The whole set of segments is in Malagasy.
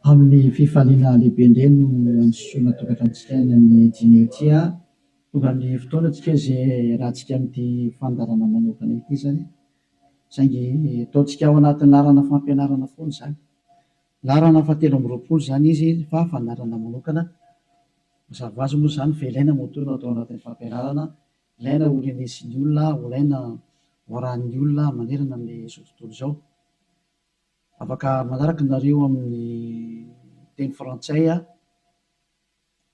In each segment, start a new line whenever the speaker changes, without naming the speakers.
amin'ny fifaliana lehibe indray no ansoina tokatantsika ny amin'ny jinetia tonga amin'ny fotoanantsika izay rahantsika amin'ity fandarana manokana ity zany saingy ataontsika ao anatin'ny larana fampianarana foana zany larana fahatelo amby roapolo zany izy fa fandarana manokana mazava ho azy moa zany fa ilaina motorina atao anatin'ny fampianarana ilaina ho renesin'ny olona ilaina ho arahan'ny olona manerana amin'izao tontolo izao. Afaka manaraka nareo amin'ny teny frantsay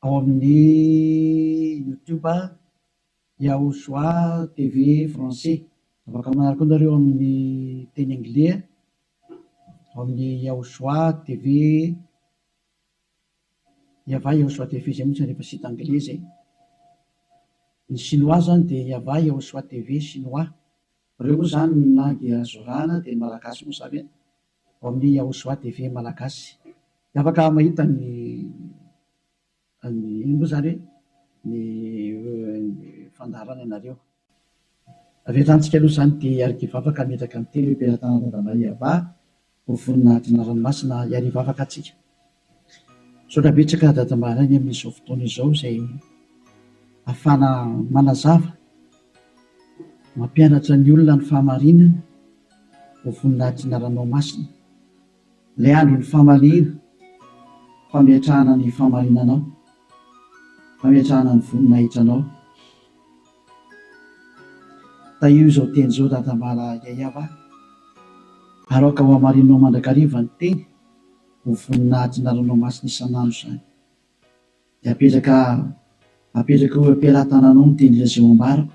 ao amin'ny YouTube Yahosoa TV français. Afaka manaraka nareo amin'ny teny anglais ao amin'ny Yahosoa TV Yava Yahosoa TV zay mihitsy rehefa site anglais zay. Ny chinois zany dia Yava Yahosoa TV chinois. Reo moa zany ny langy azorana dia malagasy moa zany ao amin'ny Yahosoa TV malagasy. Afaka mahita ny ino moa zany ny fandarana ianareo. Avelantsika aloha zany dia arikiva afaka metraka amin'ny teny am-piaratanana Yava ho voninahitra ranomasina iariva afaka atsika. Saotra betsaka dadamarany amin'izao fotoana izao izay ahafana manazava mampianatra ny olona ny fahamarinana ho voninahitra ranomasina. Ilay andro ny fahamarina fametrahana ny fahamarinanao, fametrahana ny voninahitranao. Io izao teny izao dadamala Yayava aroka ho hamarinanao mandrakariva ny teny ho voninahitra ranomasina isan'andro zany. Dia apetraka ho ampiaratananao ny teny lazao ambarako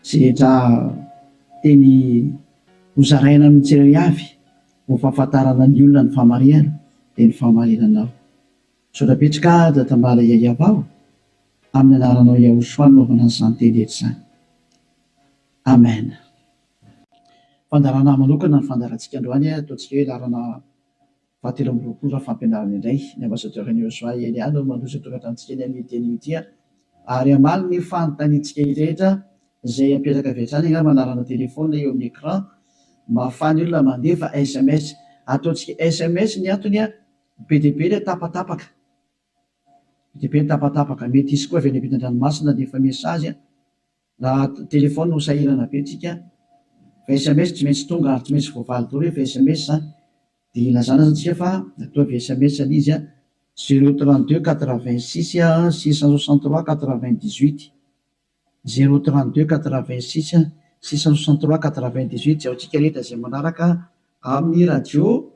sy rehetra teny hozaraina amin'ny tsirairay avy ho fahafantarana ny olona ny fahamarinana dia ny fahamarinanao. Saotra betsaka dadambala Yayava aho amin'ny anaranao Yahosoa naovana an'izany teny rehetra izany. Amen. Fandarana manokana ny fandarantsika androany ataontsika hoe larana fahatelo amby roapolo fampianarana indray ny ambassadeur-n'i Yahosoa Eliana no mandroso tokatantsika ny amin'ny teny ity ary amaly ny fanontaniantsika rehetra izay apetraka avy hatrany manarana telefona eo amin'ny écran mba ahafahany olona mandefa SMS. Ataontsika SMS ny antony be dia be ilay tapatapaka, be dia be ny tapatapaka. Mety isy koa avy any ampitan-dranomasina nefa mesazy raha telefona no sahirana be tsika fa SMS tsy maintsy tonga ary tsy maintsy voavaly daholo rehefa SMS zany. Dia ilazana zatsika fa atao via SMS izy 032 86 663 98 032 86 663 98 zay antsika rehetra izay manaraka amin'ny radio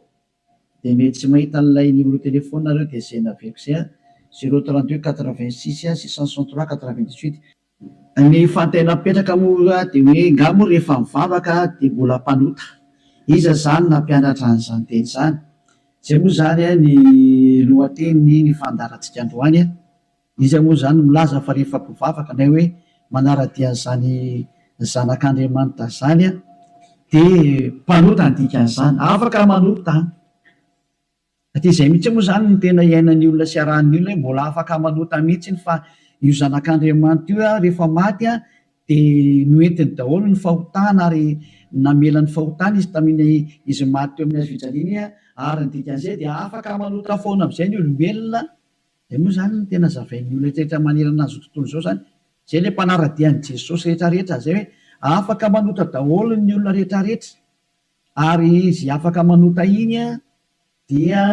dia mety tsy mahita an'ilay numéro telefona nareo dia izay naveko izay 032 86 663 98. Ny fantena mipetraka moa dia hoe ngamo rehefa mivavaka dia mbola mpanota iza zany nampianatra an'izany teny izany. Izay moa zany ny lohateny ny fandarantsika androany. Izy moa zany milaza fa rehefa mpivavaka na hoe manara-dia an'izany zanak'Andriamanitra zany dia mpanota ny dikan'izany, afaka manota. Satria izay mihitsy moa zany ny tena iainan'ny olona sy arahan'ny olona mbola afaka manota mihitsy fa io zanak'Andriamanitra io rehefa maty dia noentiny daholo ny fahotana ary namela ny fahotana izy tamin'ny izy maty teo amin'ny hazofijaliana ary ny dikan'izay dia afaka manota foana amin'izay ny olombelona. Dia moa zany ny tena zavain'ny olona rehetra manerana azy tontolo izao zany izay ilay mpanara-dian'i Jesosy rehetrarehetra zay hoe afaka manota daholo ny olona rehetrarehetra ary izy afaka manota iny dia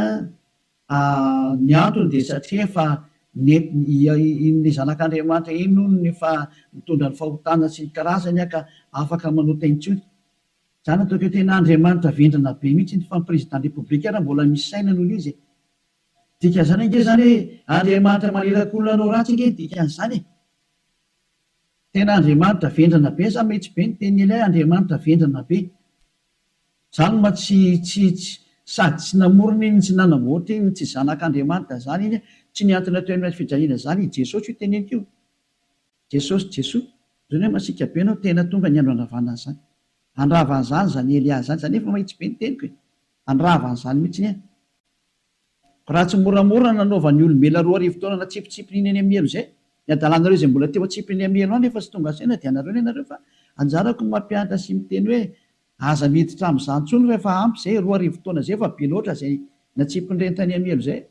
ny antony dia satria efa ny zanak'Andriamanitra iny no efa mitondra ny fahotana sy ny karazany ka afaka manota intsony. Zany ataoko tena Andriamanitra vendrana be mihitsy fa ny président république raha mbola misy saina noho izy. Dikan'izany ange zany hoe Andriamanitra maneran'olona anao ratsy ange dikan'izany. Tena Andriamanitra vendrana be sa mety be ny teny ilay Andriamanitra vendrana be. Zany ma sady tsy namorona iny tsy nanamboatra iny tsy zanak'Andriamanitra zany iny tsy niantona teo amin'ny fijaliana zany Jesosy io teneniko io. Jesosy zany hoe masika be anao tena tonga ny andro andravana zany. Andravan'izany zany Elias zany nefa mahitsy be ny teniko andravan'izany mihitsy raha tsy moramora nanaovan'ny olombelona roa arivo taona na tsipitsipinyny eny amin'ny elo zay ny adalanareo izay mbola teo atsipiny amin'ny elo nefa tsy tonga saina dia anareo ianareo fa anjarako ny mampianatra sy miteny hoe aza miditra amin'izany intsony rehefa ampy izay roa arivo taona izay fa be loatra izay na tsy mpindrentany amelo zay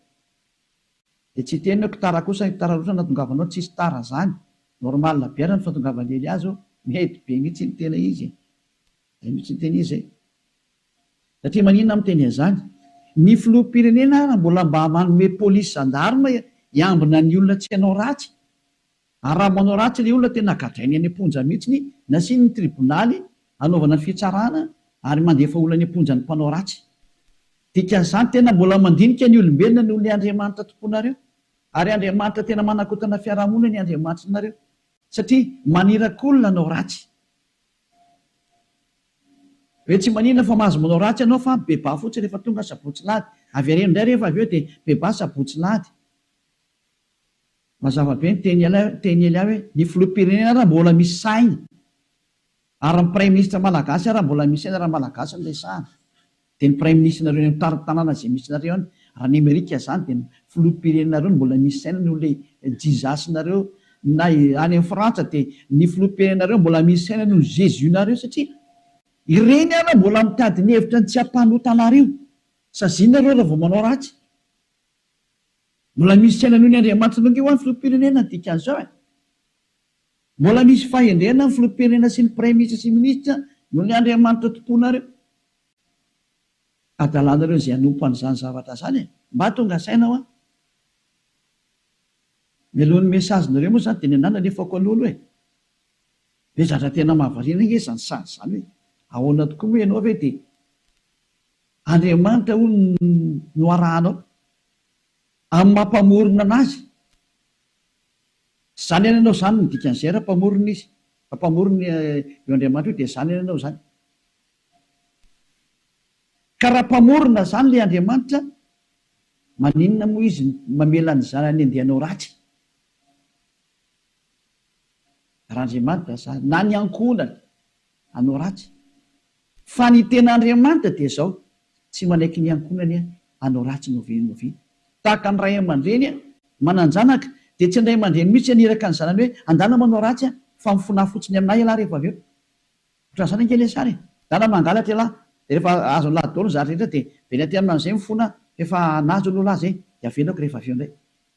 de tsy tenao kitara kosa kitara roatra natongavanao tsisy tara zany normal biara ny fatongavany azy mety be mihitsy ny tena izy mihitsy ny tena izy satria maninona amiteny azany ny filoham-pirenena raha mbola mba manome polisy zandarma iambina ny olona tsy hanao ratsy ary raha manao ratsy le olona tena gadrainy any amponja mihitsy nasiny ny tribonaly anaovana ny fitsarana ary mandefa olona ny amponja ny mpanao ratsy dikan'izany tena mbola mandinika ny olombelona ny olona Andriamanitra tomponareo ary Andriamanitra tena manakotana fiarahamonina ny Andriamanitra nareo satria manirakolona anao ratsy hoe tsy manina fa mahazo manao ratsy ianao fa beba fotsy rehefa tonga sabotsy lady avy areno indray rehefa avy eo dia beba sabotsy lady mazava be ny teny ela hoe ny filoham-pirenena raha mbola misy saina ary ny prime ministre malagasy raha mbola misy saina raha malagasy ny resahana dia ny prime ministre nareo ny tanàna izay misy nareo any raha ny Amerika zany dia ny filoham-pirenenareo ny mbola misy saina no le jizasinareo na any amin'ny Frantsa dia ny filoham-pirenenareo mbola misy saina no Jésus nareo satria ireny ara mbola mitady ny hevitra ny tsy hampanotanareo sazinareo raha vao manao ratsy mbola misy saina noho ny Andriamanitra nonge ho any filoham-pirenena dikan'izao mbola misy fahendrena ny filoham-pirenena sy ny prime ministre sy ministra noho ny Andriamanitra tomponareo adalanareo izay hanompo an'izany zavatra zany mba tonga saina ho mialohan'ny mesazinareo moa zany dia ny anana nefako an'olo de zatra tena mahavariana nge zany sady zany hoe ahoana tokoa moa ianao ve dia Andriamanitra ho no arahanao amin'ny mampamorona anazy zany iananao zany ny dikan'izay raha mpamorona izy mpamorona io Andriamanitra io dia zany iananao zany ka raha mpamorona zany le Andriamanitra maninona moa izy mamela ny zanany andehanao ratsy raha Andriamanitra zany na ny ankonany anao ratsy fa ny tena Andriamanitra dia zao tsy manaiky ny ankonany anao ratsy novi tahaka ny ray aman-dreny mananjanaka dia tsy ndray aman-dreny mihitsy aniraka ny zanany hoe andana manao ratsy fa mifona fotsiny aminay ialahy rehefa avy eo ohatran' zany angely sary dana mangalatra ialahy dia rehefa azo ny lahy daholo zatra rehetra dia veny aty amin'izay mifona efa nazo lolahy zay dia avelako rehefa avy eo indray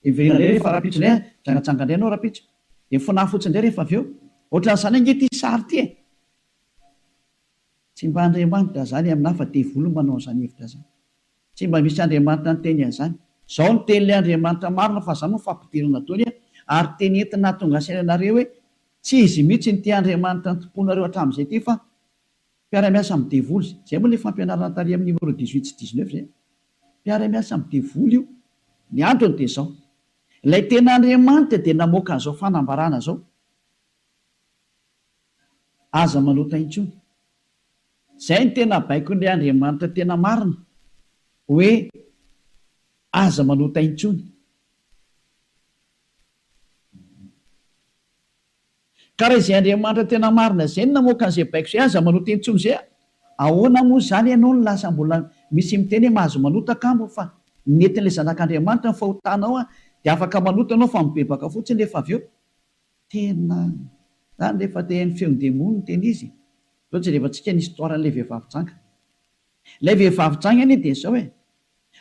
iverenandray rehefa rapitso indray jangatsanga indray anao rapitso dia mifona fotsiny indray rehefa avy eo ohatran'izany ange ty sary ty tsy mba Andriamanitra zany amina fa devolo manao zany hevitra zany tsy mba misy Andriamanitra ny teny an'izany zao ny tenyle Andriamanitra marina fa zany no fampidirana taony ary teny entina tonga sainanareo hoe tsy izy mihitsy ny ty Andriamanitra ny tomponareo hatramin'izay ty fa mpiara-miasa amin'ny devolo zay moa le fampianarana tary amin'ny numéro 18 sy 19 zay mpiara-miasa amin'ny devolo io ny androny dia zao ilay tena Andriamanitra dia namoaka an'izao fanambarana zao aza manota intsony zay ny tena baiko n'ilay Andriamanitra tena marina hoe aza manota intsony ka raha izay Andriamanitra tena marina zay ny namoaka an'izay baiko zay aza manota intsony zay ahoana moa zany ianao ny lasa mbola misy miteny hoe mahazo manota kambo fa netin'ilay zanak'Andriamanitra ny fahotanao dia afaka manota anao fa mibebaka fotsiny rehefa avy eo tena zany rehefa tehan'ny feon-demony teny izy zao tsy rehefa-tsika ny histoiran'ilay vehivavy-janga ilay vehivavy-janga any dia zao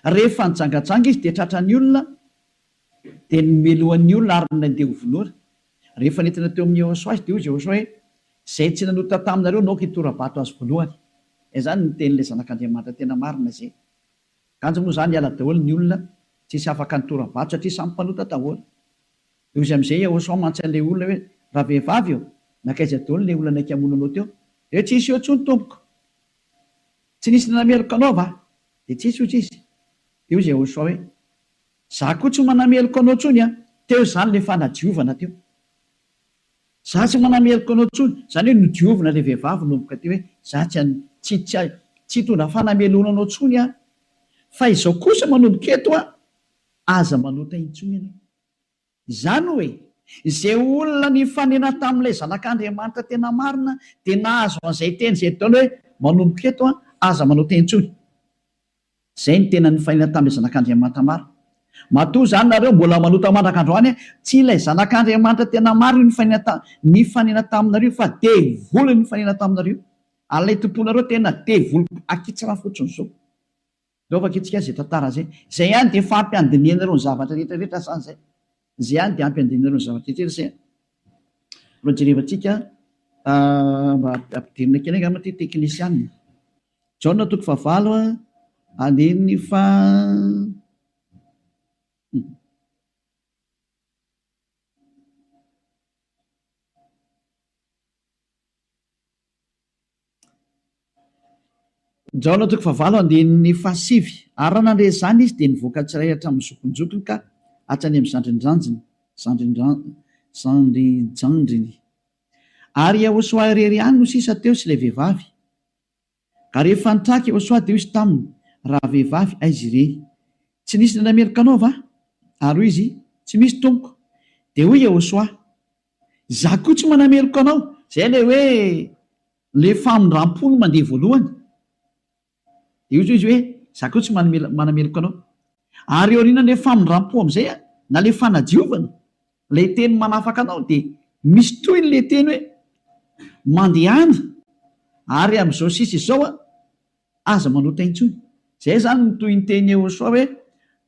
rehefa nijangatsanga izy dia tratra ny olona dia nymelohan'ny olona ary nandeha hovolora rehefa nentina teo amin'ny Jehosoa dia hoy Jehosoa hoe zay tsy nanota taminareo naoka hitorabato azy voalohany zany ny tenyilay zanak'Andriamanitra tena marina zay kanjo moa zany hiala daholo ny olona tsisy afaka nitorabato satria samy mpanota daholo izy amin'izay Jehosoa mantsan'ilay olona hoe raha vehivavy eo nakaiza daholo ilay olona naiky hamonanao teo dia tsisy eo ntsony tompoko tsy nisy nanameloko anao va dia tsisy ohatsy izy dia hoy Jehosoa hoe za koa tsy manameloko anao ntsony teo zany le fanadiovana teo za tsy manameloko anao ntsony zany hoe nodiovina ilay vehivavy nomboka teo hoe za tsy tondra fanamelona anao ntsony fa izao kosa manomboka eto aza manota intsony ianao izany hoe izay olona ny fanena tamin'ilay zanak'Andriamanitra tena marina dia nahazo an'izay teny izay taona hoe manomboka eto aza manota intsony zay ny tena ny fanena tamin'ilay zanak'Andriamanitra marina matoa zany nareo mbola manota mandrak'androany tsy ilay zanak'Andriamanitra tena marina ny fanena taminareo fa devolo ny fanena taminareo alay tomponareo tena devolo akitsira fotsiny zao Lovaka itsika zay tantara zay. Zay ihany dia fampiandiniana ireo ny zavatra rehetrarehetra sany zay. Zay ihany dia ampiandiniana ireo ny zavatra rehetrarehetra zay. Aloha jerevantsika mba ampidirina kely angamba ty teknisianina. Jaona 9 andininy fa Jaona 9 andininy fa 7 ary raha nandre zany izy dia nivoaka tsiray hatramin'ny zokonjokony ka hatrany amin'ny zandrinjandriny ary Yahosoa irery ihany no sisa teo sy ilay vehivavy ka rehefa nitraka Yahosoa dia izy taminy raha vehivavy aiza ireny tsy nisy ny namerika anao va ary hoy izy tsy misy tompoko dia hoy Yahosoa za koa tsy manameriko anao zay le hoe le famindram-pony mandeha voalohany dia izy hoe za koa tsy manameriko anao ary eo aoriana le famindram-po amin'izay na le fanadiovana le teny manafaka anao dia misy toy ny le teny hoe mandehana ary amin'izao sisa izao aza manota intsony zay zany ny toy ny teny Yahosoa hoe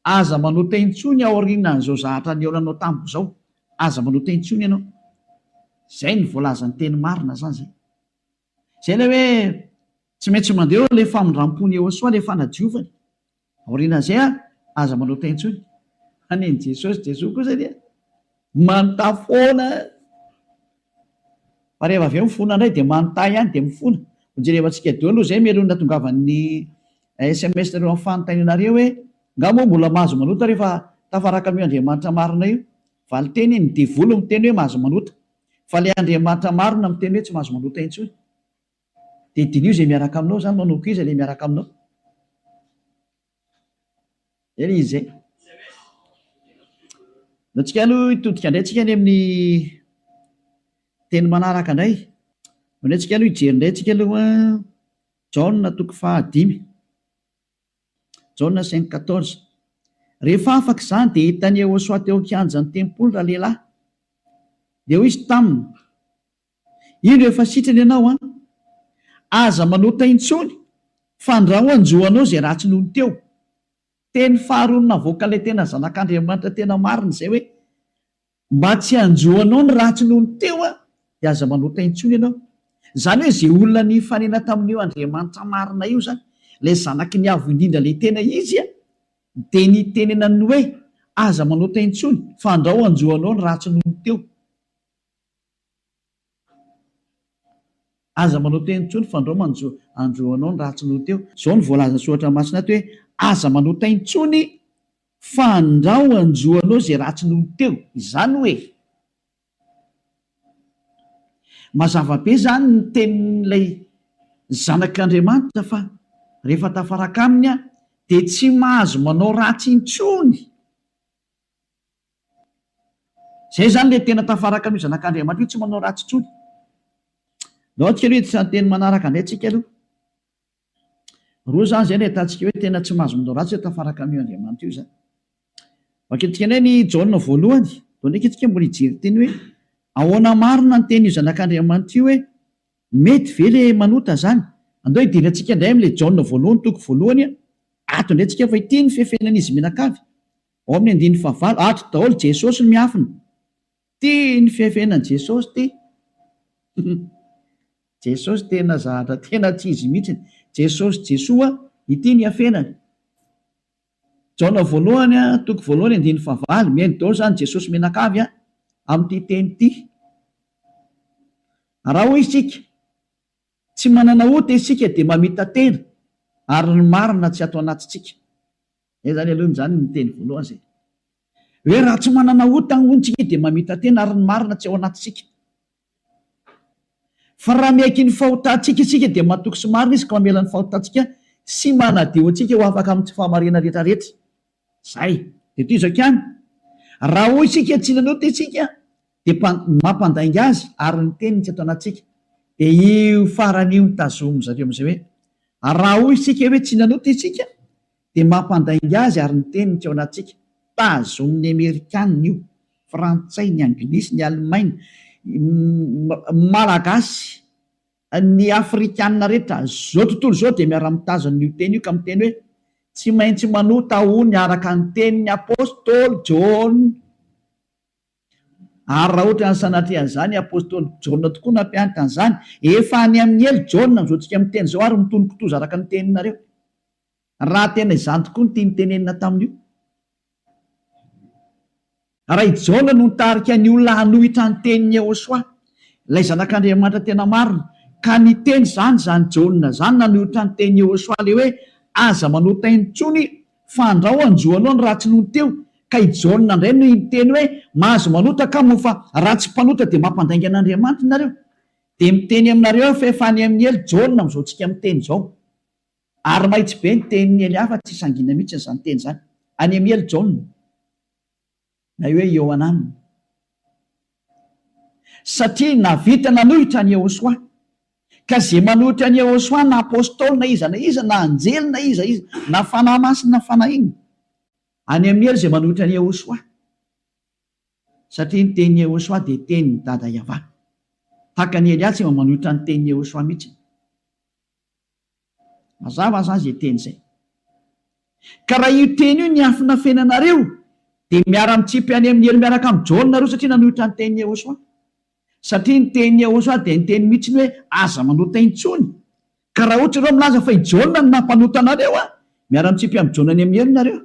aza manota intsony ao aorianan'izao zahatra ny eonanao tamiko izao aza manota intsony ianao zay ny voalazany teny marina zany zay zay le hoe tsy maintsy mandeha le famindram-pony Yahosoa le fanadiovany aorianan'izay aza manota intsony aneny Jesosy kosa dia manontà foana fa rehefa avy eo mifona indray dia manontà ihany dia mifona jerevantsika deo aloha zay melony natongavan'ny SMS nareo amin'ny fanontanianareo hoe ngamo mbola mahazo manota rehefa tafaraka amin'io Andriamanitra marina io valy teny ny devolo miteny hoe mahazo manota fa le Andriamanitra marina miteny hoe tsy mahazo manota intsony dia dinio zay miaraka aminao zany manoko izy le miaraka aminao eny izy zay natsika aloha hitodika indray tsika any amin'ny teny manaraka indray indray tsika aloha hijery indray tsika aloha Jaona 5 Jaona 5:14 rehefa afaka izany dia hitany Yahosoa teo an-kianjan'ny tempoly raha lehilahy dia hoy izy taminy ino efa sitrany ianao aza manota intsony fa andraho anjoanao zay ratsy nohony teo teny faharonina voaka ilay tena zanak'Andriamanitra tena marina izay hoe mba tsy anjoanao ny ratsy nohony teo dia aza manota intsony ianao zany hoe zay olona ny fanena tamin'io Andriamanitra marina io zany ilay zanaky ny avo indrindra ilay tena izy dia ny tenenany hoe aza manota intsony fa andraho anjoanao ny ratsy nohony teo aza manota intsony fa andraho anjoanao ny ratsy nohony teo zao ny voalazany soratra masina ato hoe aza manota intsony fa andraho anjoanao zay ratsy nohony teo izany hoe mazava be zany ny tenin'ilay zanak'Andriamanitra fa rehefa tafaraka aminy dia tsy mahazo manao ratsy intsony zay zany le tena tafaraka amin'io zanak'Andriamanitra io tsy manao ratsy intsony nao tsika aloha itsan'ny teny manaraka indray tsika aloha roa zany zay ny ahitantsika hoe tena tsy mahazo manao ratsy hoe tafaraka amin'io Andriamanitra io zany vakentsika indray ny Jaona voalohany dao ndraiky itsika mbola hijery teny hoe ahoana marina ny teny io zanak'Andriamanitra io hoe mety ve le manota zany andao hidirantsika indray amin'ilay Jaona voalohany toko voalohany ato indray tsika fa ity ny fihafenan'izy menakavy ao amin'ny 9 ato daholo Jesosy ny miafina ty ny fihafenan'i Jesosy ty Jesosy tena zahatra tena tsy izy mihitsiny Jesosy Jesoa ity ny hafenany Jaona voalohany toko voalohany 9 mihaino daholo zany Jesosy menakavy amin'ity teny ity raha hoy isika tsy manana ota isika dia mamita tena ary ny marina tsy ato anatintsika zay zany aloha zany ny teny voalohany zay hoe raha tsy manana ota ny ontsika dia mamita tena ary ny marina tsy ao anatintsika fa raha miaiky ny fahotantsika isika dia matoky sy marina izy ka mamela ny fahotantsika sy manadio antsika ho afaka amin'ny tsy fahamarina rehetrarehetra zay dia toy izao ihany raha hoy isika tsy nanota isika dia mampandainga azy ary ny teniny tsy ato anatsika dia io faran'io ny tazomy zareo amin'izay hoe raha hoy isika hoe tsy nanota isika dia mampandainga azy ary ny teniny tsy ao anatsika tazomin'ny Amerikanina io frantsay ny anglisy ny alemaina malagasy ny afrikanina rehetra zao tontolo zao dia miara-mitazana io teny io ka miteny hoe tsy maintsy manota hony araka ny tenin'ny apôstôly Jona. Ary raha ohatra ny sanatrehan'izany apôstôly Jona tokoa nampianatra an'izany, efa any amin'ny elo Jona amin'izao tsika miteny izao ary mitonoko-toza araka ny teninareo. Raha tena izany tokoa ny tiany tenenina tamin'io. Raha i Jona no nitarika ny olona hanohitra ny tenin'ny Jehosoa, ilay zanak'Andriamanitra tena marina, ka ny teny zany Jona zany nanohitra ny tenin'ny Jehosoa le hoe aza manota intsony fa andrao anjoanao ny ratsy noho teo. Ka i Jona indray no miteny hoe mahazo manota ka mo fa ratsy mpanota dia mampandainga an'Andriamanitra nareo. Dia miteny aminareo fa efa any amin'ny elo Jona amin'izao tsika miteny izao. Ary mahitsy be ny tenin'ny ely hafa tsy sangina mihitsy izany teny izany. Any amin'ny elo Jona na hoe Ioanana. Satria navita nanohitra ny Jehosoa, ka izay manohitra ny Jehosoa na apôstôly na iza na anjely na iza na fanahy masina na fanahy iny, any amin'ny elo izay manohitra ny Jehosoa. Satria ny tenin'ny Jehosoa dia tenin'ny dada Iava. Tahaka ny Eliasy manohitra ny tenin'ny Jehosoa mihitsy. Mazava zany izay teny izay. Ka raha io teny io ny afina fiainanareo, dia miara-mitsipy any amin'ny elo miaraka amin'ny Jona nareo satria nanohitra ny tenin'ny Jehosoa. Satria ny tenin'ny Jehosoa dia ny teny mihitsy hoe aza manota intsony. Ka raha ohatra ireo milaza fa i Jona no nampanota anareo, miara-mitsipy amin'ny Jona any amin'ny elo nareo.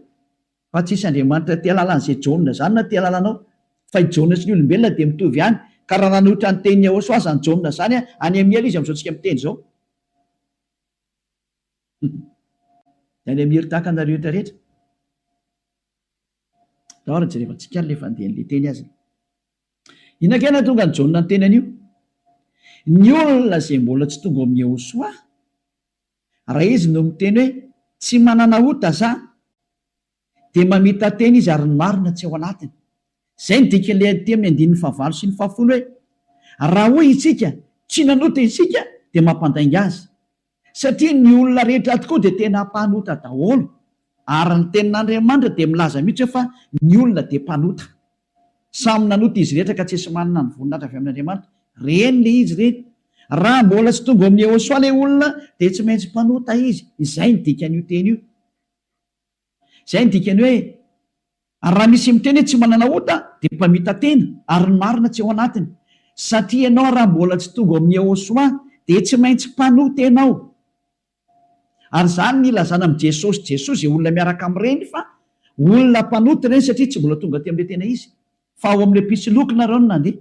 Fa tsisy Andriamanitra tia lalan'izay Jona zany na tia lalanao. Fa i Jona sy ny olombelona dia mitovy ihany. Ka raha nanohitra ny tenin'ny Jehosoa zany Jona zany any amin'ny elo izy amin'izao tsika miteny izao. Any amin'ny elo tahaka anareo rehetra. Dahoara jerevantsika ary lefa andehan'ilay teny azy. Inakena tonga ny Jona ny teny an'io? Ny olona izay mbola tsy tonga amin'ny Jehosoa, raha izy no miteny hoe tsy manana ota za, dia mamita teny izy ary ny marina tsy ao anatiny. Izay ny dikan'ilay aty amin'ny 9:9 sy 10 hoe raha hoy isika tsy nanota isika dia mampandainga azy. Satria ny olona rehetra tokoa dia tena mpanota daholo. Ary ny tenin'Andriamanitra dia milaza mihitsy fa ny olona dia mpanota. Samy nanota izy rehetra ka tsy esy manana ny voninahitra avy amin'Andriamanitra. Reny le izy reny. Raha mbola tsy tonga amin'ny Jehosoa ilay olona dia tsy maintsy mpanota izy. Izay ny dikan'io teny io. Izay ny dikany hoe raha misy miteny hoe tsy manana ota dia mpamita tena ary ny marina tsy ao anatiny. Satria ianao raha mbola tsy tonga amin'ny Jehosoa dia tsy maintsy mpanota ianao. Ary izany ny ilazana amin'i Jesosy izay olona miaraka amin'ireny fa olona mpanota ireny satria tsy mbola tonga aty amin'ilay tena izy. Fa ao amin'ilay pisoloky nareo no nandeha.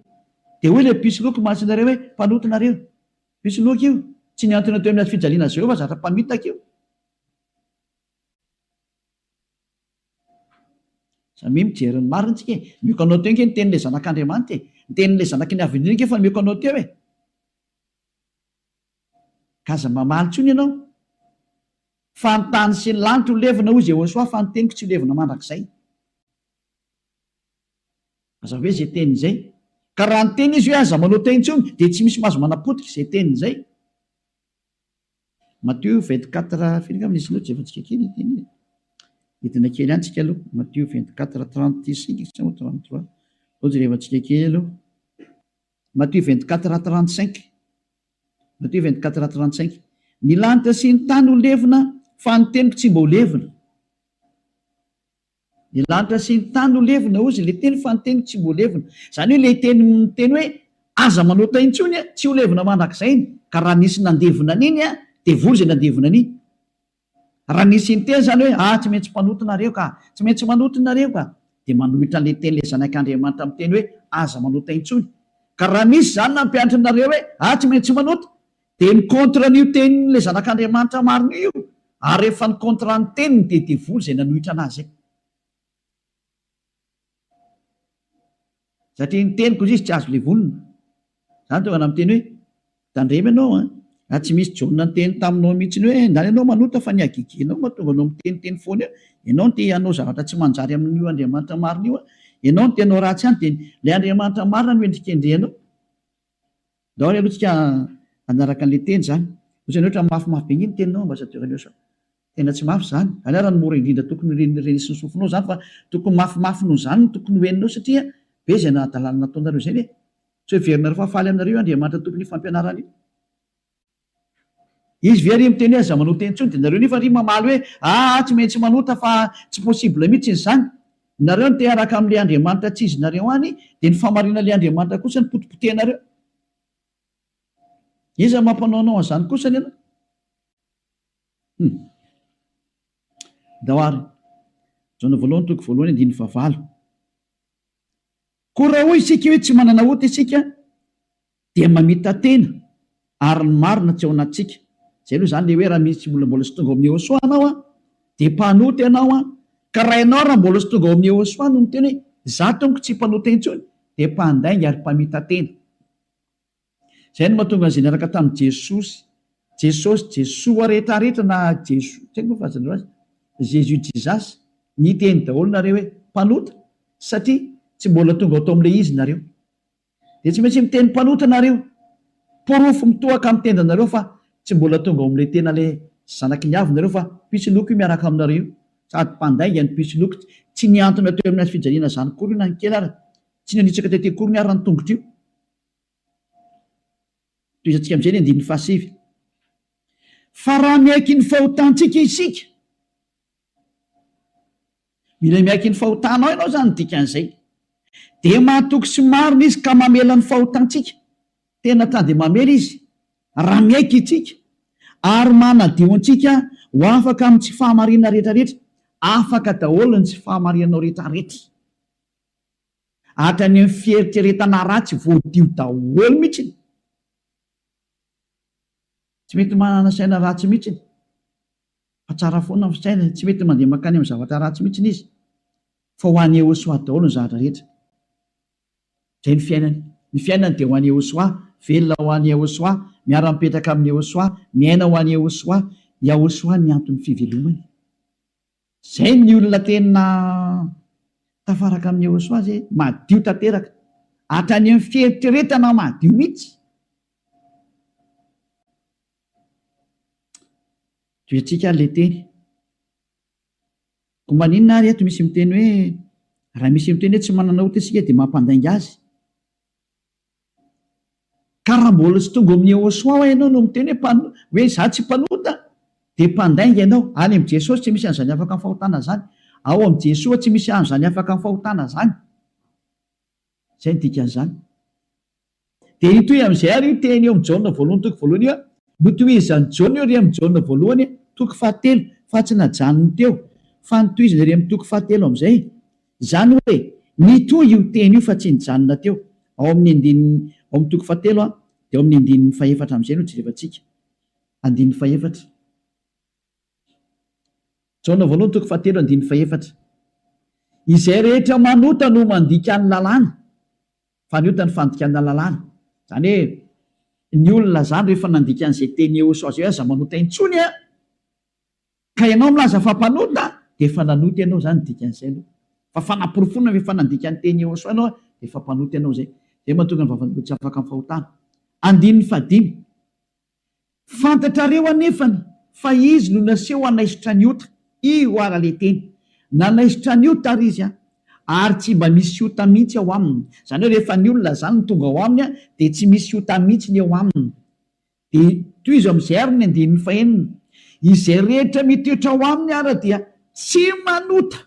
Dia hoy ilay pisoloky mahatsinareo hoe mpanota nareo. Pisoloky io tsy niantona teo amin'ny fijaliana Jehovah zatra mpamitaka io. Samy mijery ny marina tsika. Mioka anao teo nke ny tenin'ilay zanak'Andriamanitra. Ny tenin'ilay zanaky ny avindrina fa mioka anao teo e. Kaza mamaly tsony ianao. Fa ny tany sy ny lanitra ho levina hoy Jehosoa fa ny teniko tsy ho levina mandrakizay. Aza hoe izay teny izay. Ka raha ny teny izy hoe aza manota intsony dia tsy misy mahazo manapotika izay teny izay. Matthieu 24 firinga amin'ny izy loatra efa-tsika kely teny. Hitina kely ihany tsika aloha. Matthieu 24:35 sa 33. Ohatsy rehefa-tsika kely aloha. Matthieu 24:35. Matthieu 24:35. Ny lanitra sy ny tany ho levina fa ny teniko tsy mba ho levina. Ny lanitra sy ny tany ho levina ozy ilay teny fa ny teniko tsy mba ho levina. Izany hoe ilay teny hoe aza manota intsony tsy ho levina mandrakizay. Ka raha nisy nandevina an'iny dia vory izay nandevina an'iny. Raha nisy ny teny izany hoe tsy maintsy mpanota nareo ka, tsy maintsy manota nareo ka, dia manohitra an'ilay teny ilay zanak'Andriamanitra amin'ny teny hoe aza manota intsony. Ka raha misy izany nampianatra nareo hoe tsy maintsy manota, dia ny kontra n'io tenin'ilay zanak'Andriamanitra marina io. Ary rehefa ny kontra ny teniny dia devoly izay nanohitra anazy. Satria ny teniko izy tsy azo levolina. Izany tonga namiteny hoe tandremy ianao tsy misy Jona ny teny taminao mihitsy ny hoe ndany ianao manota fa ny agigianao mahatonga anao miteniteny foana eo. Ianao no te hanao zavatra tsy manjary amin'io Andriamanitra marina io. Ianao no te hanao ratsy ihany dia ilay Andriamanitra marina no endrikendrehanao. Daholo aloha tsika anaraka an'ilay teny izany. Ohatrany ohatra mafimafy be iny teninao ambassadeur Eliosa. Tena tsy mafy izany. Any raha ny mora indrindra tokony renisy ny sofinao izany fa tokony mafimafy noho izany no tokony hoeninao satria be izay nahadalàna nataonareo izay hoe tsy hoe heverinareo fa faly aminareo Andriamanitra tompony fampianarana io. izy very miteny hoe za manota entsony de nareo nefa ry mamaly hoe tsy maintsy manota fa tsy possible mihitsy izy zany nareo ny te araka am'le andriamanitra tsy izy nareo any de ny famarina le andriamanitra kosa ny potipotenareo iza mampanaonao an'izany kosa ny ianao daoary jona voalohany toko voalohany andiny favalo ko raha hoy isika hoe tsy manana ota isika de mamita tena ary ny marina tsy ao anatsika zay aloha zany le hoe raha misy mbola sy tonga amin'ny eosoa anao de mpanota ianao ka raha ianao raha mbola sy tonga ao amin'ny eosoa no miteny hoe za tonko tsy mpanota intsony de mpandainga ary mpamita tena zay no mahatonga an'izay niaraka tamin'i Jesoa rehetrarehetra na Jésus Jesus ny teny daholo nareo hoe mpanota satria tsy mbola tonga atao am'le izy nareo de tsy maintsy miteny mpanota nareo porofo mitohaka amin'ny tendanareo fa tsy mbola tonga am'le tena le zanaky ny avy nareo fa pisiloko io miaraka aminareo sady mpandainga ny pisiloko tsy niantona teo amin'ny azy fijaliana zany kory io na ny kely ary tsy nanitsaka tete kory ny ary ny tongotro io toizantsika am'izay ny andin'ny fahasivy fa raha miaiky ny fahotantsika isika mila miaiky ny fahotanao ianao zany dikan'izay de mahatoky sy marina izy ka mamela ny fahotantsika tena tany de mamela izy raha miaiky itsika ary manadio antsika ho afaka amin'ny tsy fahamarina rehetrarehetra afaka daholo ny tsy fahamarinanao rehetrarehetra hatrany amin'ny fieritreretana ratsy voadio daholo mihitsiny tsy mety manana saina ratsy mihitsiny fa tsara foana ny saina tsy mety mandeha makany amin'ny zavatra ratsy mihitsiny izy fa ho any eosoa daholo ny zavatra rehetra zay ny fiainany de ho any eosoa velona ho any eosoa miara-mipetraka amin'ny eosoa miaina ho any eosoa ny antony fivelomany zay ny olona tena tafaraka amin'ny eosoa zay madio tanteraka hatrany amin'ny fieritreretana madio mihitsy toetsika le teny ko maninona ary eto misy miteny hoe raha misy miteny hoe tsy manana ota isika de mampandainga azy ka raha mbola sy tonga amin'ny eosoa ho ianao no miteny hoe za tsy mpanota de mpandainga ianao any am' Jesosy tsy misy an'izany afaka ny fahotana zany ao am' Jesoa tsy misy an'izany afaka ny fahotana zany zay ny dikan'izany de itoy am'izay ary io teny eo am' Jaona voalohany toko voalohany io notoizany Jaona io ry am' Jaona voalohany toko fahatelo fa tsy najanony teo fa nitoizany ry am' toko fahatelo am'izay zany hoe nitoy io teny io fa tsy nijanona teo ao amin'ny toko fahatelo de ao amin'ny andin'ny fahefatra am'izay no jerevantsika andin'ny fahefatra Jaona voalohany toko fahatelo andin'ny fahefatra izay rehetra manota no mandika ny lalàna fa ny ota ny fandikana lalàna zany hoe ny olona zany rehefa nandika an'izay teny eosoa zay aza manota intsony ka ianao milaza fa mpanota de efa nanota ianao zany dikan'izay aloha fa fanaporofona efa nandika ny teny eosoa ianao de efa mpanota ianao zay mahatonga ny vavany tsy afaka ny fahotana andin'ny fadimy fantatrareo anefany fa izy no naseho anaisitra ny ota io ara le teny nanaisitra ny ota ary izy ary tsy mba misy ota mihitsy ao aminy zany hoe rehefa ny olona zany ny tonga ao aminy de tsy misy ota mihitsy ny eo aminy de toy izy am'izay ary ny andin'ny fahenina izay rehetra mitoetra ao aminy ara dia tsy manota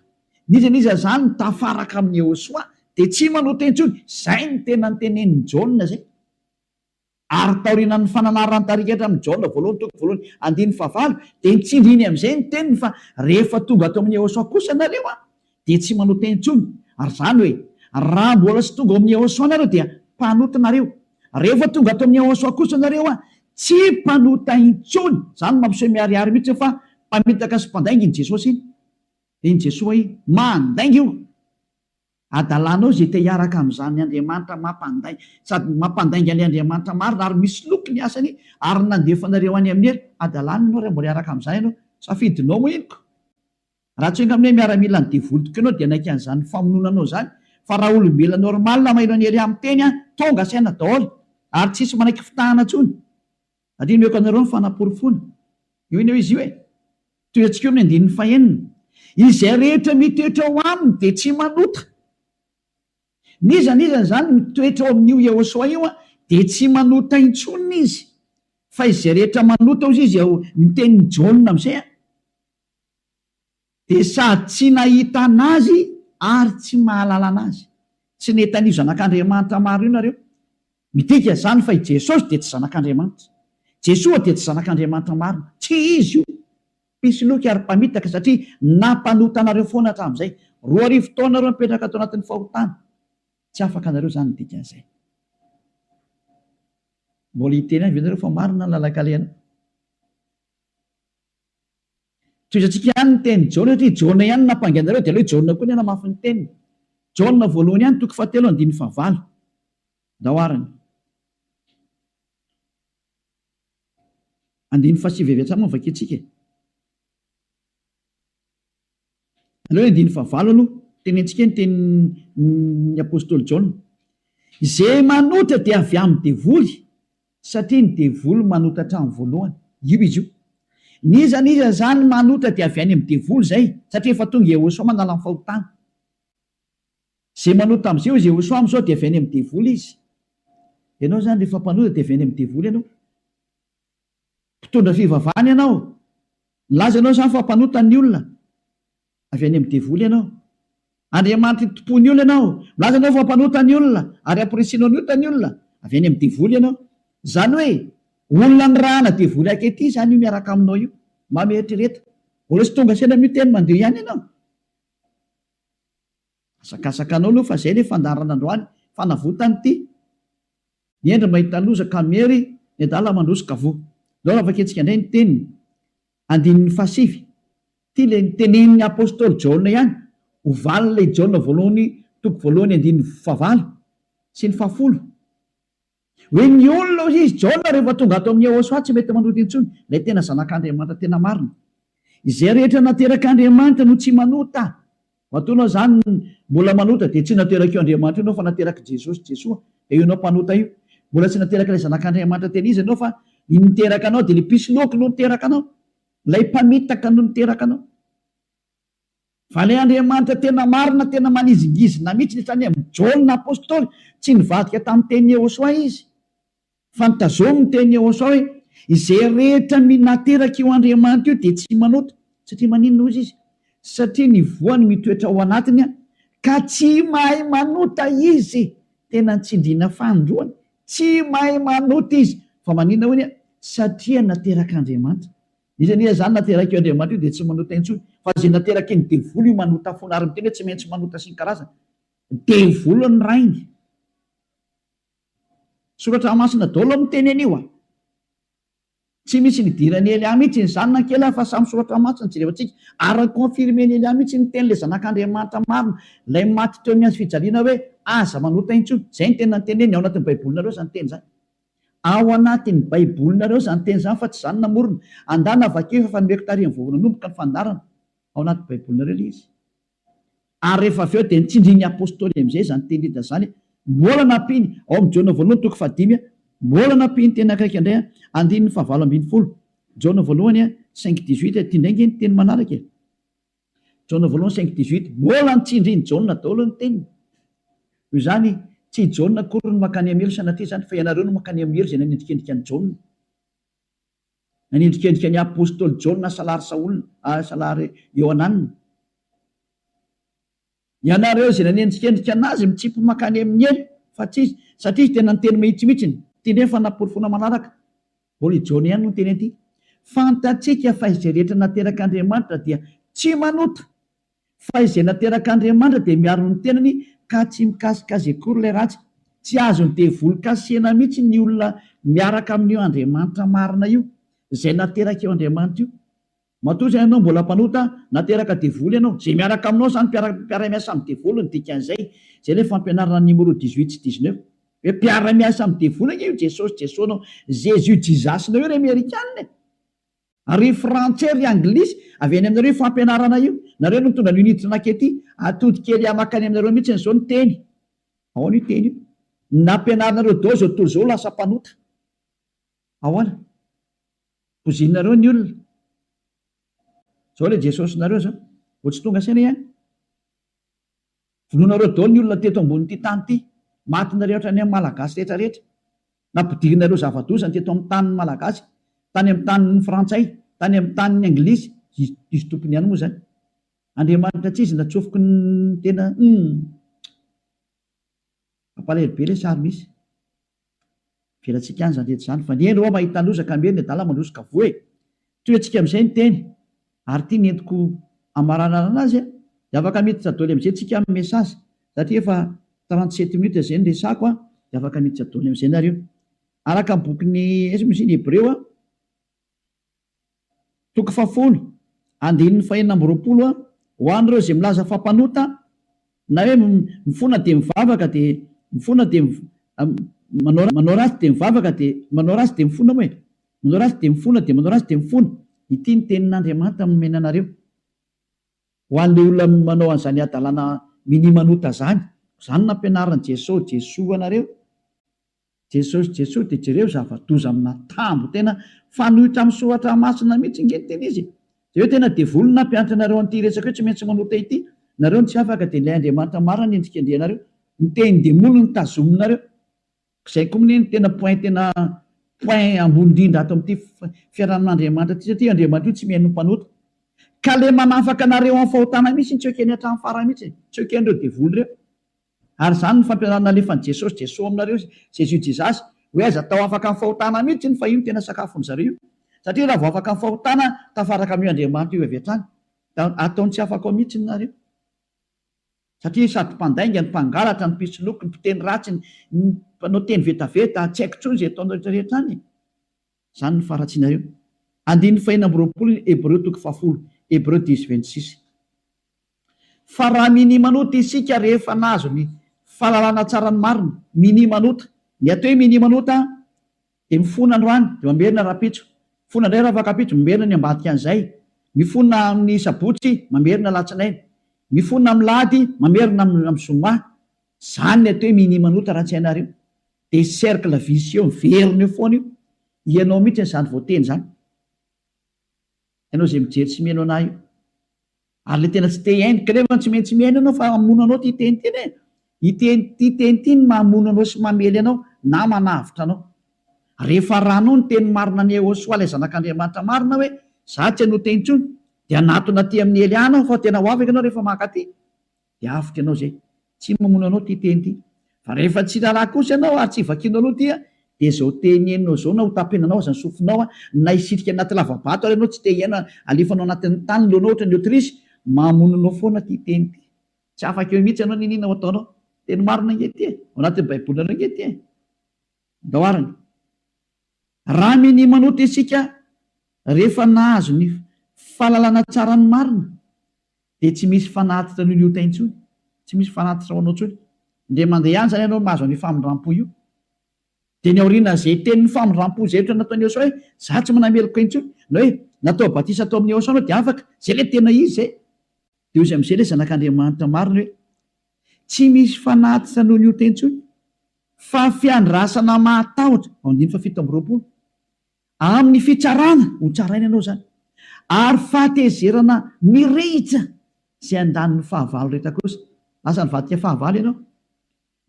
nizaniza zany ny tafaraka amin'ny eosoa de tsy manota intsony zay ny tena ny tenen'ny Jaona zay ary taorinan'ny fananarany tarikatra amin'ny Jaona voalohany toko voalohany andin'ny fahavalo de nitsindriny am'izay ny teniny fa rehefa tonga atao amin'ny eosoa kosa nareo de tsy manota intsony ary zany hoe raha mbola sy tonga amin'ny eosoa nareo dia mpanota nareo rehefa tonga atao amin'ny eosoa kosa nareo tsy mpanota intsony zany mampiseho miariary mihitsy fa mpamitaka sy mpandainga iny Jesosy iny de iny Jesoa iny mandainga io adalanao zay te hiaraka am'izany Andriamanitra mampandainga sady mampandainga ny Andriamanitra marina ary misy loko ny asany ary nandefanareo any amin'ny hely adalana ianao raha mbola hiaraka am'izany ianao safidinao moa inoko raha tsy oenga amin'y hoe miaramila ny devolotoko ianao dia naika an'izany famononanao zany fa raha olombelona normal mailo ny hery amin'ny teny tonga saina daholo ary tsisy manaiky fitahana tsony satria mioko anareo ny fanaporofona io iny eo izy io hoe toetsika eo ny andin'ny fahenina izay rehetra mitoetra ao aminy de tsy manota nizany zany mitoetra ao amin'io eosoa io de tsy manota intsony izy fa izay rehetra manota ozy izy ao nitenin'ny Jaona amizay de sady tsy nahita anazy ary tsy mahalala anazy. Tsy netan'io zanak'Andriamanitra maro io nareo midika zany fa i Jesosy de tsy zanak'Andriamanitra, Jesoa de tsy zanak'Andriamanitra maro, tsy izy io. Mpisoloky ary mpamitaka satria nampanota anareo foana hatramin'izay. 2 taona reo mipetraka ato anatin'ny fahotana, tsy afaka anareo zany ny dikan'izay. Mbola hiteny any venareo fa marina ny lalak'alena. Toizantsika ihany ny teny Jaona satria Jaona ihany nampanganareo de aleo Jaona koa ny namafy ny teniny. Jaona voalohany ihany 7:9 daoarany. 9:7 mo vaketsika. Aleo 9:9 aloha tenentsika ny tenin'ny apôstôly Jaona. Izay manota dia avy amin'ny devoly satria ny devoly manota hatramin'ny voalohany. Io izy io. Niza zany manota dia avy any amin'ny devoly zay satria efa tonga Jehosoa manala amin'ny fahotana. Zay manota am'izay izy Jehosoa am'izao dia avy any amin'ny devoly izy. Ianao zany rehefa mpanota dia avy any amin'ny devoly ianao. Mpitondra fivavahana ianao. Laza ianao zany fa mpanota ny olona. Avy any amin'ny devoly ianao. Andriamanitra tompon'ny olona ianao. Laza ianao fa mpanota ny olona ary ampiresinao ny ota ny olona. Avy any amin'ny devoly ianao. Zany hoe olona ny rahana devoly akety zany io miaraka aminao io. Mametrereta. Mbola tsy tonga sena miteny mandeha ihany ianao. Asakasakanao aloha fa zay le fandarana androany fanavotany ty. Miendry mahita loza kamery ny adala mandroso kavo. Lao avaketsika indray ny teniny 9:7. Ty le nitenen'ny apôstôly Jaona ihany. Ovaly le Jaona voalohany 9:9 sy ny 10. Hoe ny olona izy Jaona rehefa tonga ato amin'ny Jehosoa tsy mety manota intsony. Ilay tena zanak'Andriamanitra tena marina. Izay rehetra naterak'Andriamanitra no tsy manota. Matoanao zany mbola manota dia tsy nateraka io Andriamanitra ianao fa nateraka Jesosy Jesoa. Io ianao mpanota io. Mbola tsy nateraka ilay zanak'Andriamanitra tena izy ianao fa niteraka anao dia ny mpisoloky no niteraka anao. Ilay mpamitaka no niteraka anao. Fa ilay Andriamanitra tena marina tena manizingizina mihitsy netrany amin'ny Jaona apôstôly tsy nivadika tamin'ny teny Jehosoa izy. Fa nitazomy ny teny Jehosoa hoe izay rehetra nateraka io Andriamanitra io dia tsy manota. Satria maninona izy? Satria ny voany mitoetra ao anatiny ka tsy mahay manota izy. Tena nitsindriana fandroany. Tsy mahay manota izy. Fa maninona hoy satria nateraka Andriamanitra. Izy zany nateraka io Andriamanitra io dia tsy manota intsony. Fa izay nateraka ny devoly io manota foana ary miteny hoe tsy maintsy manota sy ny karazana. Devoly ny rainy. Soratra masina daholo miteny anio. Tsy misy nidirany Elia mihitsy ny zanona kely fa samy soratra masina jerevantsika. Ary konfirmeny Elia mihitsy ny teny le zanak'Andriamanitra marina. Ilay maty teo amin'ny fijaliana hoe aza manota intsony. Zay ny tena teneny ao anatin'ny baibolinareo zany teny zany. Ao anatin'ny baibolinareo zany teny zany fa tsy zany namorona. Andana vakeo fa fanomeko tarihan'ny voavona nomboka ny fandarana. Ao anatin'ny baibolinareo le izy. Ary rehefa avy eo dia nitsindriany apôstôly amin'izay zany teny hita zany. Mbola nampiny ao amin'ny Jaona voalohany 5:5. Mbola nampiny teny akaiky indray 9:9. Jaona voalohany 5:18. Ty indraingy ny teny manaraka. Jaona voalohany 5:18. Mbola nitsindriany Jaona daholo ny teniny. Io zany tsy Jaona kory no makany amelo sanatria zany fa ianareo no makany amelo izay nanendrikendrika ny Jaona. Nanendrikendrika ny apôstôly Jaona salary Saolina, salary Ioananina. Ianareo izay nanendrikendrika anazy mitsipy makany amin'ny elo fa tsy izy satria tena ny teny mihitsymihitsiny. Ty ndray fa naporofona manaraka. Mbola Jaona ihany no teny aty. Fantatsika fa izay rehetra nateraka Andriamanitra dia tsy manota. Fa izay nateraka Andriamanitra dia miaro ny tenany ka tsy mikasika kory ilay ratsy. Tsy azony devoly kasihana mihitsy ny olona miaraka amin'io Andriamanitra marina io. Izay nateraka io Andriamanitra io. Matoa zay ianao mbola mpanota nateraka devoly ianao. Zay miaraka aminao zany mpiara-miasa amin'ny devoly ny dikan'izay. Zay ilay fampianarana numéro 18 sy 19. Hoe mpiara-miasa amin'ny devoly io Jesosy Jesosy Jésus jizasinao io ry Amerikanina. Ary frantsay ry anglisy avy any aminareo fampianarana io. Nareo no mitondra ny unité nakety atody kely amakany aminareo mihitsy n'izao ny teny. Ao ny teny io. Nampianaranareo dao zao tontolo zao lasa mpanota. Ahoana? Pozinareo ny olona. Zao le Jesosy nareo zao. Vao tsy tonga saina ihany. Vonoanareo dao ny olona teto ambony ty tany ty. Matinareo ohatrany amin'ny malagasy rehetra rehetra. nampidirinareo zavadosany teto amin'ny tanin'ny malagasy, tany amin'ny tanin'ny frantsay, tany amin'ny tanin'ny anglisy, izy tompony ihany moa zany. Andriamanitra tsy izy natsofoko ny tena ampalahelo be le sary misy. Velantsika any zany rehetra zany fa ny endro ao mahita lozaka meny adala malosika voe. Toy antsika amin'izay ny teny ary tia nentiko amaranana anazy dia afaka miditra daholo amin'izay tsika amin'ny mesazy satria efa 37 minutes izay ny resako dia afaka miditra daholo amin'izay nareo. Araka ny bokin'ny esy Hebreo toko 10 andininy 4 ho an'ireo izay milaza fampanota na hoe mifona dia mivavaka dia mifona dia manao ratsy dia mivavaka dia manao ratsy dia mifona moa e, manao ratsy dia mifona dia manao ratsy dia mifona. Ity ny tenin'Andriamanitra nomena anareo ho an'ilay olona manao an'izany adalana minimanota zany. Izany nampianaran'i Jesoa anareo. Jesosy dia jereo zava-doza amina tambo tena fanohitra amin'ny soratra masina mihitsy ingeny teny izy. Dia hoe tena devoly nampianatra anareo an'ity resaka hoe tsy maintsy manota ity. Nareo ny tsy afaka dia ilay Andriamanitra marina ny endrika andrianareo. Ny teny demoly ny tazominareo. Izay koa ny tena point ambony indrindra ato amin'ity fiarahan'Andriamanitra ity satria Andriamanitra io tsy mihaino mpanota. Ka le manafaka anareo amin'ny fahotana mihitsy tsy ekeny hatramin'ny farany mihitsy, tsy eken'ireo devoly ireo. Ary izany ny fampianarana alefan'i Jesosy aminareo Jesasy hoe aiza tao afaka amin'ny fahotana mihitsy ny fa io tena sakafon'ny zareo. Satria raha vao afaka amin'ny fahotana tafaraka amin'io Andriamanitra io avy hatrany, ataony tsy afaka ao mihitsy nareo. Satria sady mpandainga ny mpangalatra ny mpitsoloky ny mpiteny ratsy ny mpanao teny vetaveta tsy haiko intsony izay ataonao rehetrarehetra any. Izany ny faratsianareo. Andininy 4 Hebreo toko 10 Hebreo 10:26. Fa raha minimanota isika rehefa nazo ny fahalalana tsara ny marina, minimanota. Ny atao hoe minimanota dia mifona androany dia mamerina rapitso, mifona indray ravakapitso mamerina ny ambadika an'izay, mifona amin'ny sabotsy mamerina latsinainy, mifona amin'ny lahady mamerina amin'ny zoma. Izany ny atao hoe minimanota raha tsy hainareo. Dia cercle vicieux miverina eo foana io. Ianao mihitsy izany voateny izany. Ianao izay mijery tsy mihaino anahy io. Ary le tena tsy te haino kanefa tsy maintsy mihaino ianao fa mamono anao ty teny teny e. Ity teny ity ny mamono anao sy mamely anao na manavitra anao. Rehefa ranao ny teny marina ny Jehosoa ilay zanak'Andriamanitra marina hoe za tsy hanota intsony dia anatona aty amin'ny Eliana fa tena ho afaka ianao rehefa maka aty. Dia afaka ianao zay. Tsy mamono anao ty teny ity. Fa rehefa tsy lalà kosa ianao ary tsy vakianao aloha ty dia izao teny henonao zao na ho tapenanao aza ny sofinao na hisitrika anaty lavabato ary ianao tsy te hiaina alefanao anatin'ny tany leonao ohatra ny Aotrisy, mamono anao foana ty teny ity. Tsy afaka eo mihitsy ianao ninina ho ataonao. Teny marina ingety e, ao anatin'ny baibolinareo ingety e. Daoarany. Raha minimanota isika rehefa nahazo ny fahalalana tsara ny marina dia tsy misy fanatitra ny liota intsony, tsy misy fanatitra ho anao intsony. Dia mandeha ihany zany ianao mahazo ny famindrampo io. Dia ny aoriana izay tenin'ny famindrampo izay ohatra nataon'i Jehosoa hoe za tsy manameloko intsony, na hoe natao batisa tao amin'ny Jehosoa anao dia afaka, izay le tena izy zay. Dia izy amin'izay ilay zanak'Andriamanitra marina hoe tsy misy fanatitra noho ny ota intsony fa fiandrasana mahatahotra, ao 7:20, amin'ny fitsarana ho tsaraina ianao zany, ary fahatezerana mirehitra izay andaniny fahavalo rehetra kosa. Lasa nivadika fahavalo ianao.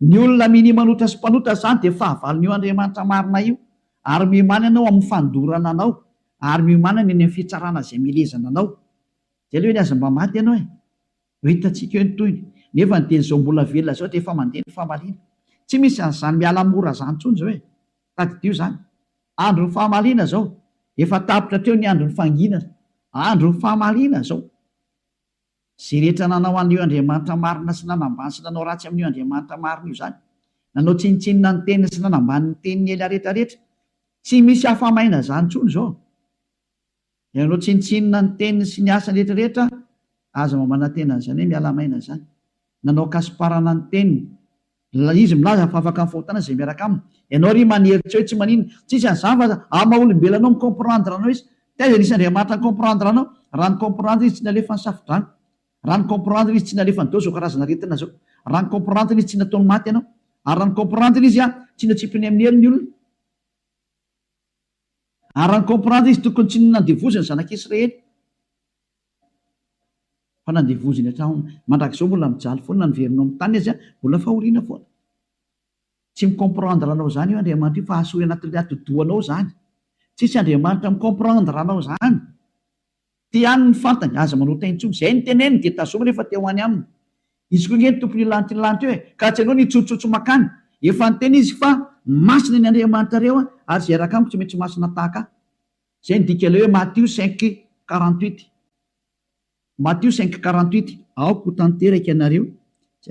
Ny olona minimanota sy mpanota zany dia fahavalon'io Andriamanitra marina io, ary miomana ianao amin'ny fandorana anao, ary miomana ny amin'ny fitsarana izay milezana anao. Izay le hoe niaza mba maty ianao e. Ho hitantsika eo ny toyny. Nefa ny teny izao mbola velona zao dia efa mandeha ny famaliana. Tsy misy an'izany miala mora zany intsony zao e. Tadidio zany. Andro ny fahamaliana zao. Efa tapitra teo ny andro ny fanginana. Andro ny fahamaliana zao. Izay rehetra nanao an'io Andriamanitra marina sy nanambany sy nanao ratsy amin'io Andriamanitra marina io zany. Nanao tsinitsinina ny teniny sy nanambany ny teniny ela rehetrarehetra. Tsy misy hafamaina zany intsony zao. Nanao tsinitsinina ny teniny sy ny asany rehetrarehetra, aza mamana tena zany hoe miala maina zany. Nanao kasiparana ny teniny. Izy milaza fa afaka amin'ny fahotana izay miaraka aminy. Ianao ry maneritra hoe tsy manino, tsisy an'izany fa maha-olombelona anao mikomprendre anao izy. Taiza nisy Andriamanitra mikomprendre anao? Raha ny komprendre izy tsy nalefa ny safidrano. Raha ny komprendre izy tsy nalefa ny dao zao karazana retina zao. Raha ny komprendre izy tsy nataony maty ianao. Ary raha ny komprendre izy tsy natsipiny amin'ny helo ny olona. Ary raha ny komprendre izy tokony tsy nandevoziny zanak'Israely. Fa nandevoziny hatrany mandrakizao mbola mijaly foana na niverinao amin'ny tany izy, mbola fahoriana foana. tsy micomprendre anao zany io Andriamanitra io fa asoy anatin'ny atodoanao zany. Tsisy Andriamanitra micomprendre anao zany. Ty ihany ny fantany aza manota intsony zay niteneny dia tazoma rehefa teo any aminy. Izy koa ngeny tompony lanitra ny lanitra eo ka tsy ianao nitsotsotso makany. Efa niteny izy fa masina ny Andriamanitra reo ary zay raka amiko tsy maintsy masina tahaka. Zay ndika ilay hoe Matthieu 5:48. Matthieu 5:48. Aoko tanteraka ianareo.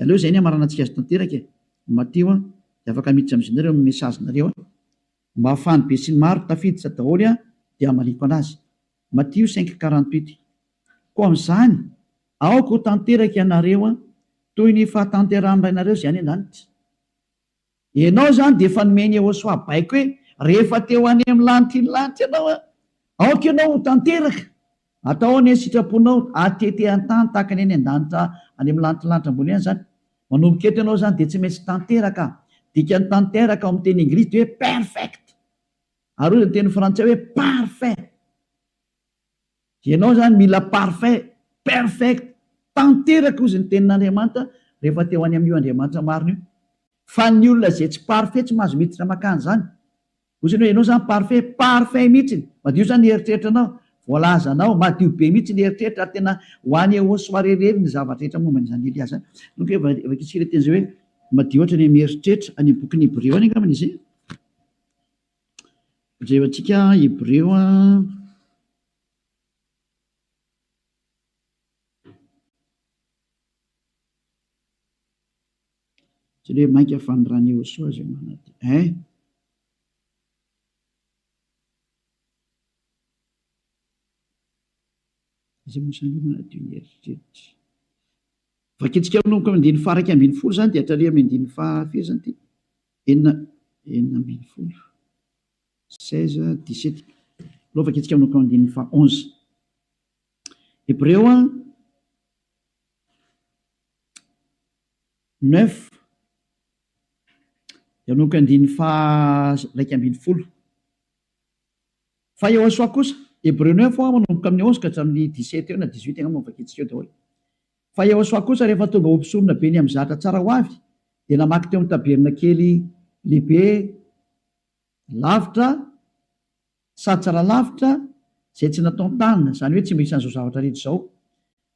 Aleo zay ny amaranantsika azy tanteraka. Matthieu dia afaka miditra amin'izy amin'ny mesazinareo mba hafahany be sy ny maro tafiditra daholo dia amaliko anazy. Matthieu 5:48. Koa amin'izany aoko tanteraka ianareo toy ny fahatanteran'ianareo zay any an-danitra. Ianao zany dia efa nomeny Yehosoa baiko hoe rehefa teo any amin'ny lanitra ny lanitra ianao aoka ianao ho tanteraka. Atao ny sitraponao atete an-tany tahaka ny any an-danitra any amin'ny lanitra ambony any zany. Manomboka eto ianao zany dia tsy maintsy tanteraka. Dika ny tanteraka ao amin'ny teny anglisy dia hoe perfect. Ary ny teny frantsay hoe parfait. Ianao zany mila parfait, perfect, tanteraka ozy ny tenin'Andriamanitra rehefa teo any amin'io Andriamanitra marina io. Fa ny olona zay tsy parfait tsy mahazo miditra makany zany. Ozy hoe ianao zany parfait, parfait mihitsy. Madio zany ny eritreritranao, voalazanao, madio be mihitsy ny eritreritra tena ho any Yehosoa reherery ny zavatra rehetra momba an'izany Elias zany. Donc efa tsireten' izay hoe madio ohatra ny mieritreritra any amin'ny bokin'ny Hébreo any angambany izy. Jevantsika Hébreo tsy hoe mainka fanirany Yehosoa zay manady. Izay mosany manadio ny eritreritra. Vakitsika manomboka amin'ny andiny faha 1:40 zany dia hatrary amin'ny andiny faha firy zany ty? 4:40. 16-17. Aloha vakitsika manomboka amin'ny andiny faha 11. Hébreo 9. Dia manomboka andiny faha 1:40. Fa Yehosoa kosa Hébreu 9 manomboka amin'ny 11 ka hatramin'ny 17 eo na 18 angamba vakitsika eo daholo. Fa Yehosoa kosa rehefa tonga ompisorona be ny amin'ny zatra tsara ho avy dia namaky teo amin'ny taberna kely lehibe lavitra sady tsara lavitra zay tsy natao tanana, zany hoe tsy misy an'izao zavatra rehetra izao.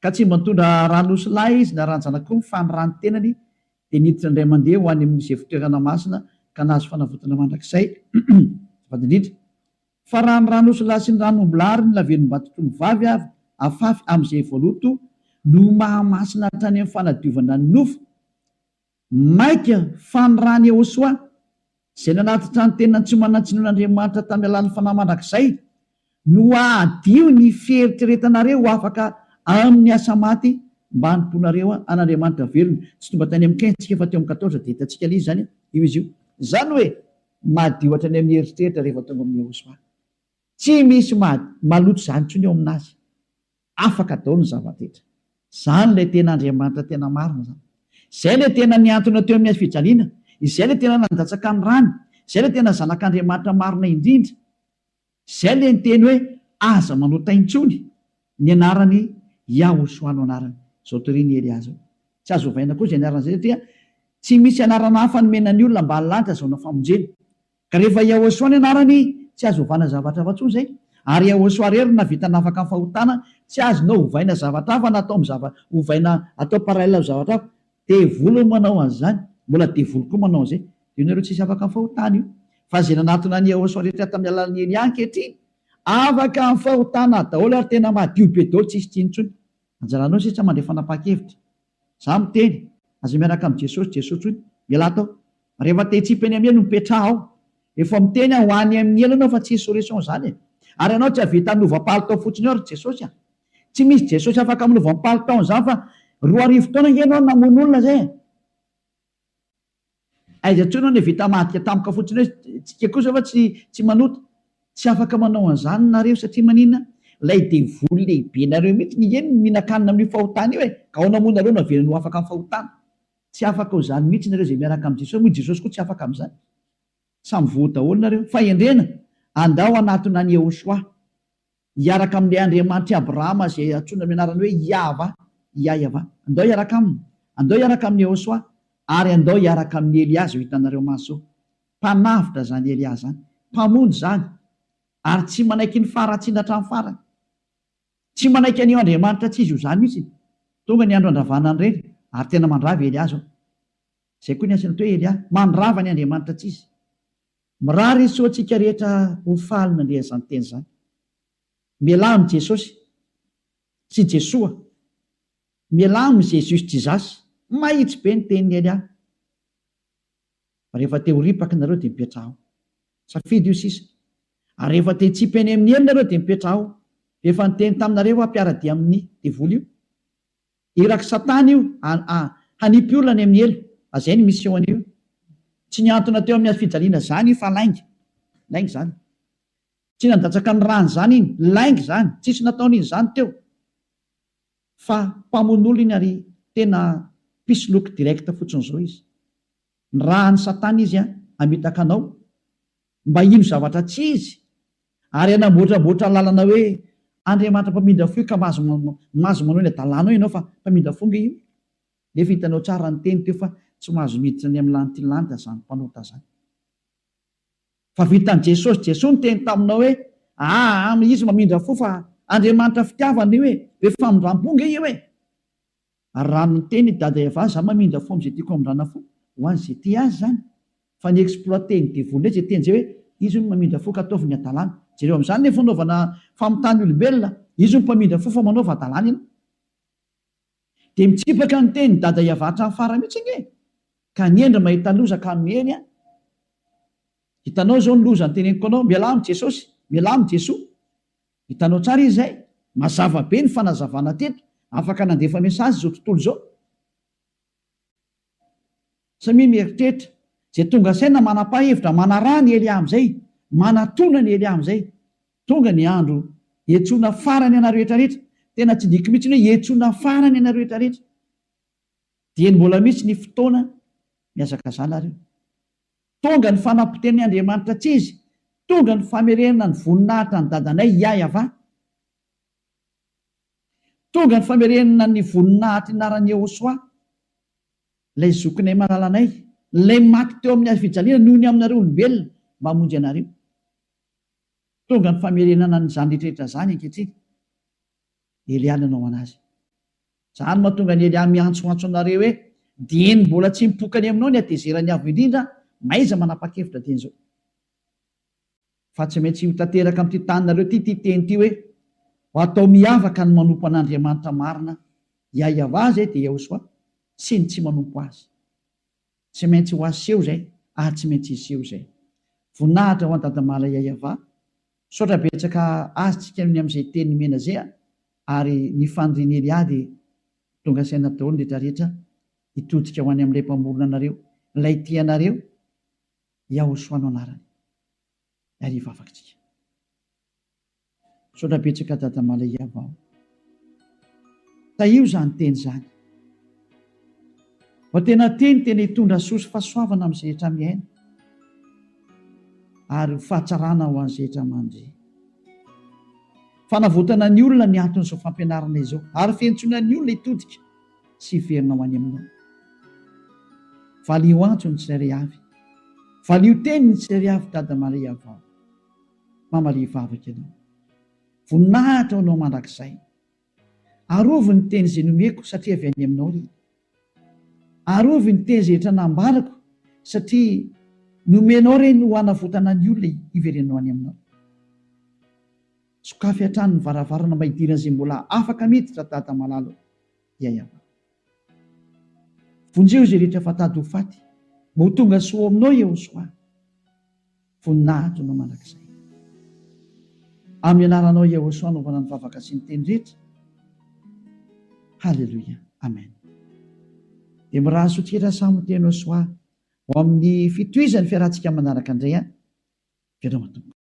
Ka tsy mba nitondra ranosolahy izy na ranjanak'omby fa ny rano tenany dia niditra indray mandeha ho any amin'izay fitoerana masina ka nahazo fanavotana mandrakizay. Vadindrindra fa raha ny ranosolahy sy ny ranombolary ny lavenom-batotrony vavy afafy amin'izay voaloto no mahamasina hatrany amin'ny fanadiovana ny nofo maika fa ny rany Yehosoa zay nanatitra ny tena tsy manatsinoan'Andriamanitra tamin'ny alalan'ny fanahy mandrakizay no adio ny fieritreretanareo afaka amin'ny asa maty mba hanimponareo an'Andriamanitra velona. Tsy tomba tany amin'ny 15 tsika fa teo amin'ny 14 dia hitantsika ilay izy zany io izy io. Zany hoe madio hatrany amin'ny eritreritra rehefa tonga amin'ny Yehosoa. Tsy misy maloto zany intsony eo aminazy. Afaka daholo ny zava-detra. Zany ilay tena Andriamanitra tena marina zany. Izay ilay tena niantona teo amin'ny fijaliana. Izay ilay tena nandatsaka ny rano. Izay ilay tena zanak'Andriamanitra marina indrindra. Izay ilay niteny hoe aza manota intsony ny anarany Yehosoa no anarany. Zao toriny Elias zao. Tsy azo ovaina koa izay anaran'izay satria tsy misy anarana hafa nomenan'ny olona mba halanitra zao na famonjena. Ka rehefa Yehosoa ny anarany tsy azo ovana zavatra hafa intsony zay. Ary Yehosoa rery na vita nafaka amin'ny fahotana tsy azonao ovaina zavatra hafa na atao ovaina atao parallela amin'ny zavatra hafa. Devolo manao an'izany, mbola devolo koa manao an'izay. Io nareo tsisy afaka amin'ny fahotana io. Fa zay nanatona ny Yehosoa rehetra tamin'ny alalan'ny Elia ankehitriny afaka amin'ny fahotana daholo ary tena madio be daholo tsisy tsinontsony. Anjaranao sisa mandray fanapa-kevitra. Za miteny aza miaraka amin'ny Jesosy, Jesosy hoy miala tao. Rehefa te hitsipy any amin'ny elo mipetraha ao. Efa miteny ho any amin'ny elo anao fa tsy solution zany. Ary ianao tsy havita hanova-palitao fotsiny eo ary Jesosy. Tsy misy Jesosy afaka manova-palitao zany fa 2 taona nge ianao namono olona zay. Aiza intsony ianao vita madika tampoka fotsiny hoe tsika kosa fa tsy manota. Tsy afaka manao an'izany nareo satria maninona? Lay devoly lehibe nareo mihitsy ny eny mihinan-kanina amin'ny fahotana io ka ao namono nareo navelany ho afaka amin'ny fahotana. Tsy afaka ho zany mihitsy nareo zay miaraka amin'ny Jesosy. Moa Jesosy koa tsy afaka amin'izany. Samy voa daholo nareo. Fa endrena andao anatona ny Yehosoa hiaraka amin'ilay Andriamanitra Abrahama zay antsoina amin'ny anarany hoe Yahva. Andao hiaraka aminy. Andao hiaraka amin'ny Yehosoa ary andao hiaraka amin'ny Eliazy ho hitanareo maso mpanavitra zany Eliazy zany, mpamonjy zany, ary tsy manaiky ny faratsiana hatramin'ny farany, tsy manaiky an'io Andriamanitra tsy izy io zany mihitsy. Tonga ny andro andravana ireny ary tena mandrava Eliazy ao. Zay koa ny asany hoe Elia, mandrava ny Andriamanitra tsy izy. Mirary izy soantsika rehetra ho faly nandrea zany teny zany. Mialamy Jesosy sy Jesoa, mialamy Jesosy Jizasy, mahitsy be ny tenin'ny Elia. Rehefa te ho ripaka nareo dia mipetraho, safidy io sisa. Ary rehefa te hitsipy eny amin'ny eny nareo dia mipetraho. Rehefa niteny taminareo ampiaradia amin'ny devoly io, iraky Satana io hanipy olona ny amin'ny elo. Azay ny misy eo an'io. Tsy niantona teo amin'ny fijaliana zany io fa laingy zany. Tsy nandatsaka ny rany zany iny, laingy zany, tsisy nataon'iny zany teo. Fa mpamono iny ary tena pisoloky direkta fotsiny zao izy. Ny rahan'ny Satana izy amitaka anao mba ino zavatra tsy izy, ary anamboatraboatra lalana hoe Andriamanitra mpamindra fo ka mazo manao ny adalàna ianao fa mpamindra fonga io. Nefa hitanao tsara ny teny teo fa tsy mahazo miditra ny amin'ny lanitra lanitra zany mpanota zany. Fa vitan'i Jesosy Jesosy ny teny taminao hoe izy mamindra fo fa Andriamanitra fitiavana io hoe famindram-ponga io hoe. Ary raha ny teny dada Eva za mamindra fo amin'izay tiako amindrana fo ho an'izay ty azy zany. Fa ny exploité ny devoly zay teny zay hoe izy no mamindra fo ka ataovy ny adalàna. Jereo amin'izany ny fanaovana famotany olombelona, izy no mpamindra fo fa manaova adalàna ina. Dia mitsipaka ny teny dada Eva hatramin'ny farany mihitsy nge. Ka niendra mahita loza ka miheny. Hitanao zao ny loza ny teneniko anao, mialamy Jesosy, mialamy Jesoa. Hitanao tsara izy zay, mazava be ny fanazavana teto, afaka nandefa mesazy zao tontolo zao. Samy mieritreritra zay tonga saina manapa-hevitra, manarà ny Elia amin'izay, manatona ny Elia amin'izay. Tonga ny andro hiantsoana farany ana rehetra rehetra. Tena tsy diky mihitsy hoe hiantsoana farany ana rehetra rehetra. Dia mbola mihitsy ny fotoana miazaka zany ary. Tonga ny fanapiten'ny Andriamanitra tsy izy, tonga ny famerenana ny voninahitra ny dadanay Yahva. Tonga ny famerenana ny voninahitra inaran'ny Yehosoa, ilay zokinay malalanay, ilay maty teo amin'ny fijaliana noho ny aminareo olombelona mba hamonjy anareo. Tonga ny famerenana nyzany rehetrarehetra zany ankehitriny. Elia nanao anazy. Zany mahatonga ny Elia miantsoantso anareo hoe dieny mbola tsy mipokany aminao ny atezerany avo indrindra, maiza manapa-kevitra teny zao. Fa tsy maintsy ho tanteraka amin'ity taninareo ty teny ty hoe ho atao miavaka ny manompo an'Andriamanitra marina, Yahva zay dia Yehosoa, sy ny tsy manompo azy. Tsy maintsy ho aseho zay, tsy maintsy iseho zay. Voninahitra ho an-dadamala Yahva, saotra betsaka azy tsika ny amin'izay teny mena zay, ary ny fandriany Elia dia tonga saina daholo rehetra rehetra hitodika ho any amin'ilay mpamorona anareo, ilay tianareo, Yehosoa no anarany. Ary vavakantsika. Saotra betsaka dadamala Yahva. Taio zany teny zany. Fa tena tena hitondra soa sy fahasoavana amin'izay rehetra miaina. Ary fahatsarana ho an'izay rehetra mandry. Fanavotana ny olona ny anton'izao fampianarana izao, ary fiantsoana ny olona hitodika sy hiverina ho any aminao. Valio antso ny tsirairay avy, valio teny ny tsirairay avy dadamala Yahva. Mamalia vavaka ianao, voninahitra ho anao mandrakizay. Arovy ny teny izay nomeko satria avy any aminao ry. Arovy ny teny izay rehetra nambarako satria nomenao reny ho hanavotana ny olona hiverenao any aminao. Sokafy hatrany ny varavarana maidirana izay mbola afaka miditra dada malalo Yahva. Vonjeo izay rehetra fatady ho faty, mba ho tonga soa aminao Yehosoa. Voninahitra no mandrakizay. Amin'ny anaranao Yehosoa anaovana ny vavaka sy ny teny rehetra. Halleluia. Amen. Dia mirahaso tsira samy teny Yehosoa ho amin'ny fitohizan'ny fiarahantsika manaraka indray. Vedao matomboka.